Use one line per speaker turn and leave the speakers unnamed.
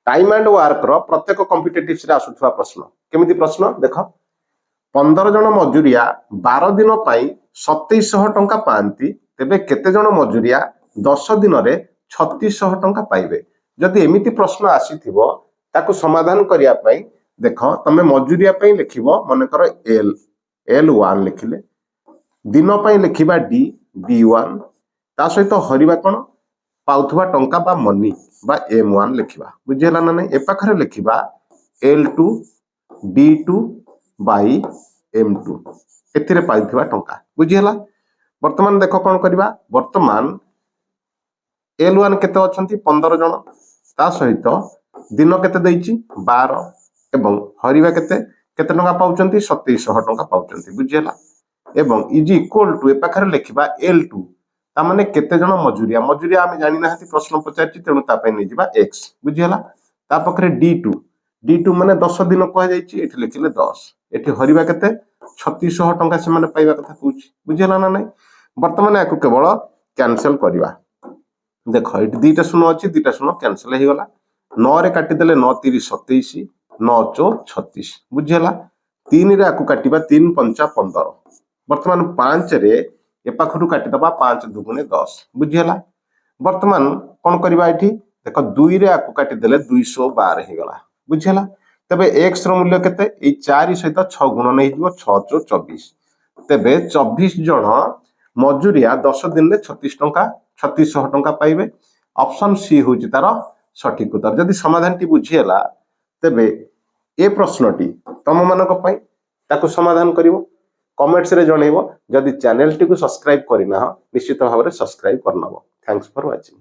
Time and work रो प्रत्येक competitives रे आसुथवा प्रश्न केमिति प्रश्न देखो 15 जन मजूरिया 12 दिन पाई 2700 टंका पाती तेबे केते जन मजूरिया 10 दिन रे 3600 टंका पाइबे जदि एमिति प्रश्न आसीथिबो ताकू समाधान करिया पई देखो तमे मजूरिया पई लिखिबो मन कर एल L1 लिखिले दिन पई लिखिबा D D1 ता सहित हरिबा कोन पाउथवा टंका बा मनी बा M1 लिखिबा बुझियला ना नै ए पाखरे लिखिबा L2 D2 बाई M2 एथिरे पाइथवा टंका बुझियला वर्तमान देखो कोन करबा वर्तमान L1 केते अछंती 15 जन ता सहित दिन केते दैछि 12 एवं हरिबा केते केते टंका पाउचंती 2700 टंका पाउचंती बुझियला एवं इज इक्वल टू ए पाखरे लिखिबा L2 ता माने केते जन मजूरिया मजूरिया आमे जानि नाहति प्रश्न पचारछि तेनु ता पय नै जिबा x बुझियला ता पखरे D2 माने 10 दिन कहै जाइछि एठी लिखिले 10 एठी हरिबा केते 3600 टंका से माने पाइबा कथा कहूछि बुझियला ना नै वर्तमान याकू केवल कैंसिल करिवा देखो एठी दुईटा शून्य अछि दुईटा शून्य कैंसिल हे गला 9 रे काटि देले 9 3 27 9 4 36 बुझियला 3 रे याकू काटिबा 3 5 15 वर्तमान 5 रे ए पाखरु काटि दबा 5 दुगुणे 10 बुझियला वर्तमान कोन करबा एठी देखो 2 रे याकू काटि देले 212 हे गला बुझियला तबे x रो मूल्य केते ए 4 सहित 6 गुण नै हिजबो 6 4 24 तबे 24 जण मजूरिया 10 दिन रे 3600 टंका पाइबे ऑप्शन सी होची तार सठिक उत्तर जदि समाधान टी बुझियला तबे ए प्रश्नटी तम मानक पई ताको समाधान करिवो कमेंट्स रे जणैबो जदि चैनल टी को सब्सक्राइब करिना निश्चित भाव रे सब्सक्राइब करनबो थैंक्स फॉर वाचिंग।